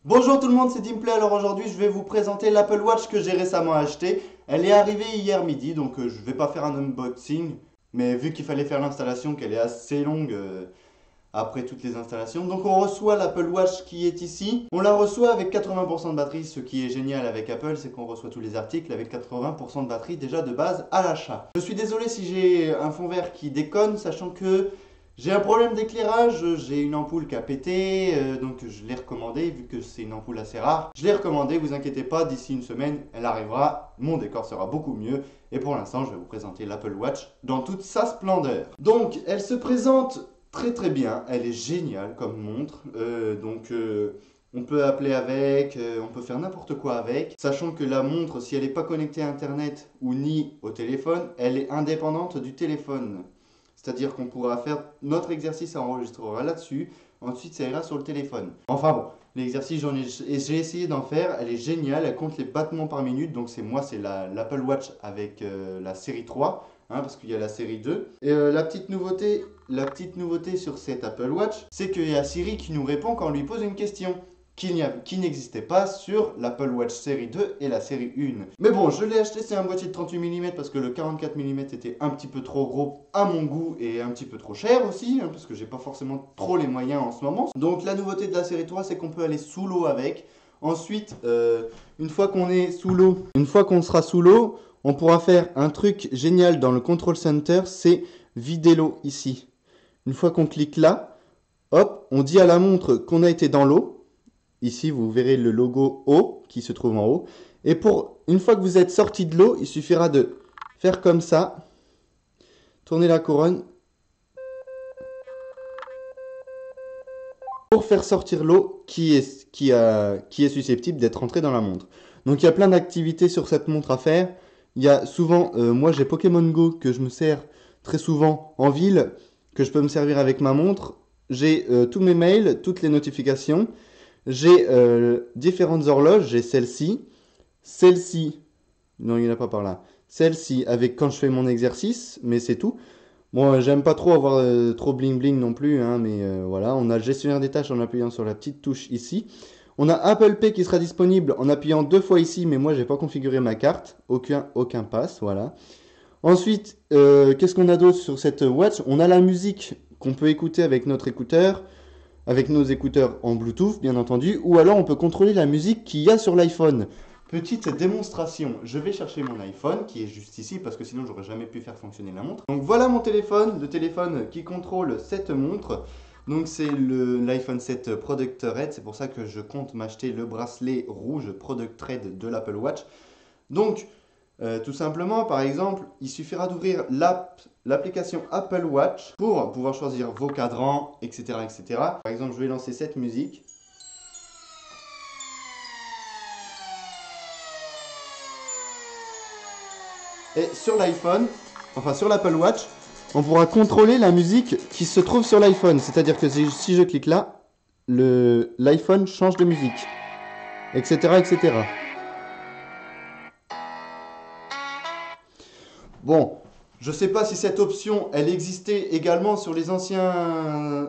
Bonjour tout le monde, c'est Dimplay. Alors aujourd'hui, je vais vous présenter l'Apple Watch que j'ai récemment acheté. Elle est arrivée hier midi, donc je vais pas faire un unboxing, mais vu qu'il fallait faire l'installation, qu'elle est assez longue après toutes les installations. Donc on reçoit l'Apple Watch qui est ici. On la reçoit avec 80% de batterie. Ce qui est génial avec Apple, c'est qu'on reçoit tous les articles avec 80% de batterie déjà de base à l'achat. Je suis désolé si j'ai un fond vert qui déconne, sachant que j'ai un problème d'éclairage, j'ai une ampoule qui a pété, donc je l'ai recommandée, vu que c'est une ampoule assez rare. Je l'ai recommandée, vous inquiétez pas, d'ici une semaine, elle arrivera, mon décor sera beaucoup mieux. Et pour l'instant, je vais vous présenter l'Apple Watch dans toute sa splendeur. Donc, elle se présente très très bien, elle est géniale comme montre, on peut appeler avec, on peut faire n'importe quoi avec, sachant que la montre, si elle n'est pas connectée à Internet ou ni au téléphone, elle est indépendante du téléphone. C'est-à-dire qu'on pourra faire notre exercice, ça enregistrera là-dessus, ensuite ça ira sur le téléphone. Enfin bon, l'exercice, j'ai essayé d'en faire, elle est géniale, elle compte les battements par minute, donc c'est l'Apple Watch avec la série 3, hein, parce qu'il y a la série 2. Et la petite nouveauté sur cette Apple Watch, c'est qu'il y a Siri qui nous répond quand on lui pose une question qui n'existait pas sur l'Apple Watch série 2 et la série 1. Mais bon, je l'ai acheté, c'est un boîtier de 38 mm parce que le 44 mm était un petit peu trop gros à mon goût et un petit peu trop cher aussi, hein, parce que j'ai pas forcément trop les moyens en ce moment. Donc la nouveauté de la série 3, c'est qu'on peut aller sous l'eau avec. Ensuite, une fois qu'on est sous l'eau, une fois qu'on sera sous l'eau, on pourra faire un truc génial dans le Control Center, c'est vider l'eau ici. Une fois qu'on clique là, hop, on dit à la montre qu'on a été dans l'eau. Ici, vous verrez le logo eau qui se trouve en haut. Et une fois que vous êtes sorti de l'eau, il suffira de faire comme ça, tourner la couronne pour faire sortir l'eau qui est susceptible d'être entrée dans la montre. Donc il y a plein d'activités sur cette montre à faire. Il y a souvent, moi j'ai Pokémon Go que je me sers très souvent en ville, que je peux me servir avec ma montre. J'ai tous mes mails, toutes les notifications. J'ai différentes horloges, j'ai celle-ci, non il n'y en a pas par là, celle-ci avec quand je fais mon exercice, mais c'est tout. Bon, j'aime pas trop avoir trop bling bling non plus, hein, mais voilà, on a le gestionnaire des tâches en appuyant sur la petite touche ici. On a Apple Pay qui sera disponible en appuyant 2 fois ici, mais moi j'ai pas configuré ma carte, aucun pass, voilà. Ensuite, qu'est-ce qu'on a d'autre sur cette watch? On a la musique qu'on peut écouter avec notre écouteur, avec nos écouteurs en Bluetooth bien entendu, ou alors on peut contrôler la musique qu'il y a sur l'iPhone. Petite démonstration, je vais chercher mon iPhone qui est juste ici parce que sinon j'aurais jamais pu faire fonctionner la montre. Donc voilà mon téléphone, le téléphone qui contrôle cette montre. Donc c'est l'iPhone 7 Product Red, c'est pour ça que je compte m'acheter le bracelet rouge Product Red de l'Apple Watch. Donc tout simplement, par exemple, il suffira d'ouvrir l'application Apple Watch pour pouvoir choisir vos cadrans, etc., etc. Par exemple, je vais lancer cette musique. Et sur l'iPhone, enfin sur l'Apple Watch, on pourra contrôler la musique qui se trouve sur l'iPhone. C'est-à-dire que si je clique là, l'iPhone change de musique, etc., etc. Bon, je ne sais pas si cette option, elle existait également sur les anciennes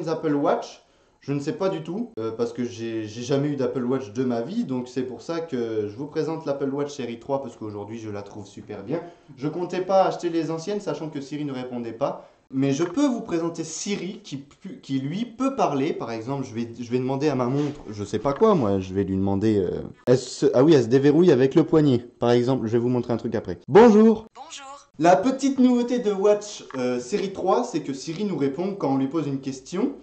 Apple Watch. Je ne sais pas du tout, parce que j'ai jamais eu d'Apple Watch de ma vie, donc c'est pour ça que je vous présente l'Apple Watch série 3, parce qu'aujourd'hui je la trouve super bien. Je comptais pas acheter les anciennes, sachant que Siri ne répondait pas. Mais je peux vous présenter Siri qui lui peut parler. Par exemple, je vais demander à ma montre, je sais pas quoi moi, je vais lui demander. Ah oui, elle se déverrouille avec le poignet. Par exemple, je vais vous montrer un truc après. Bonjour. Bonjour. La petite nouveauté de Watch série 3, c'est que Siri nous répond quand on lui pose une question.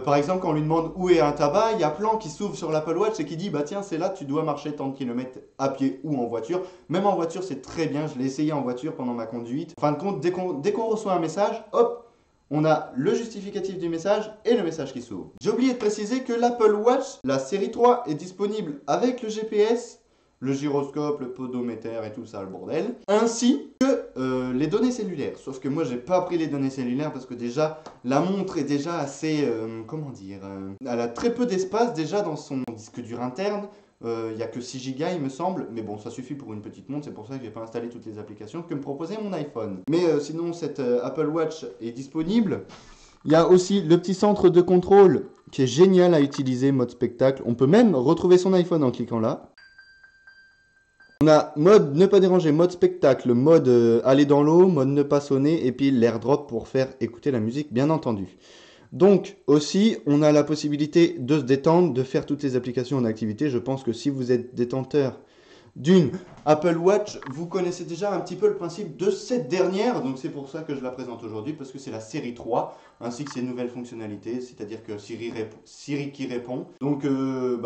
Par exemple, quand on lui demande où est un tabac, il y a Plan qui s'ouvre sur l'Apple Watch et qui dit bah tiens, c'est là, tu dois marcher tant de kilomètres à pied ou en voiture. Même en voiture, c'est très bien. Je l'ai essayé en voiture pendant ma conduite. En fin de compte, dès qu'on reçoit un message, hop, on a le justificatif du message et le message qui s'ouvre. J'ai oublié de préciser que l'Apple Watch, la série 3, est disponible avec le GPS, le gyroscope, le podomètre et tout ça, le bordel, ainsi que les données cellulaires. Sauf que moi, j'ai pas pris les données cellulaires parce que déjà, la montre est déjà assez, comment dire, elle a très peu d'espace déjà dans son disque dur interne. Il n'y a que 6 Go il me semble, mais bon ça suffit pour une petite montre, c'est pour ça que j'ai pas installé toutes les applications que me proposait mon iPhone. Mais sinon cette Apple Watch est disponible Il y a aussi le petit centre de contrôle qui est génial à utiliser, mode spectacle. On peut même retrouver son iPhone en cliquant là. On a mode ne pas déranger, mode spectacle, mode aller dans l'eau, mode ne pas sonner et puis l'airdrop pour faire écouter la musique, bien entendu. Donc aussi, on a la possibilité de se détendre, de faire toutes les applications en activité. Je pense que si vous êtes détenteur d'une Apple Watch, vous connaissez déjà un petit peu le principe de cette dernière, donc c'est pour ça que je la présente aujourd'hui, parce que c'est la série 3, ainsi que ses nouvelles fonctionnalités, c'est-à-dire que Siri qui répond. Donc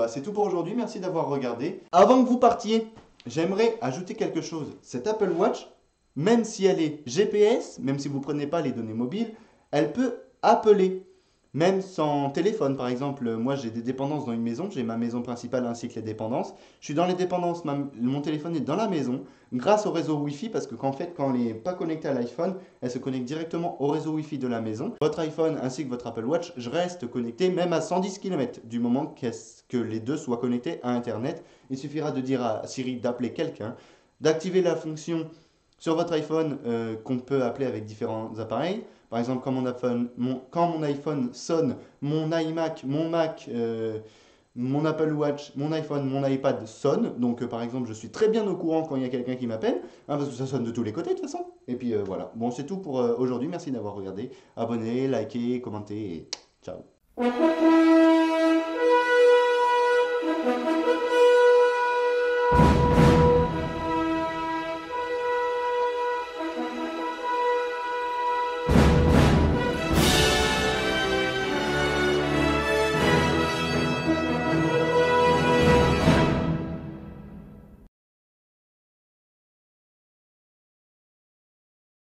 c'est tout pour aujourd'hui, merci d'avoir regardé. Avant que vous partiez, j'aimerais ajouter quelque chose. Cette Apple Watch, même si elle est GPS, même si vous ne prenez pas les données mobiles, elle peut appeler. Même sans téléphone, par exemple, moi j'ai des dépendances dans une maison, j'ai ma maison principale ainsi que les dépendances. Je suis dans les dépendances, mon téléphone est dans la maison grâce au réseau Wi-Fi parce que qu'en fait, quand elle n'est pas connectée à l'iPhone, elle se connecte directement au réseau Wi-Fi de la maison. Votre iPhone ainsi que votre Apple Watch, je reste connecté même à 110 km du moment que les deux soient connectés à Internet. Il suffira de dire à Siri d'appeler quelqu'un, d'activer la fonction sur votre iPhone qu'on peut appeler avec différents appareils. Par exemple, quand mon iPhone sonne, mon iMac, mon Mac, mon Apple Watch, mon iPhone, mon iPad sonnent. Donc, par exemple, je suis très bien au courant quand il y a quelqu'un qui m'appelle, hein, parce que ça sonne de tous les côtés de toute façon. Et puis voilà. Bon, c'est tout pour aujourd'hui. Merci d'avoir regardé. Abonnez, likez, commentez et ciao.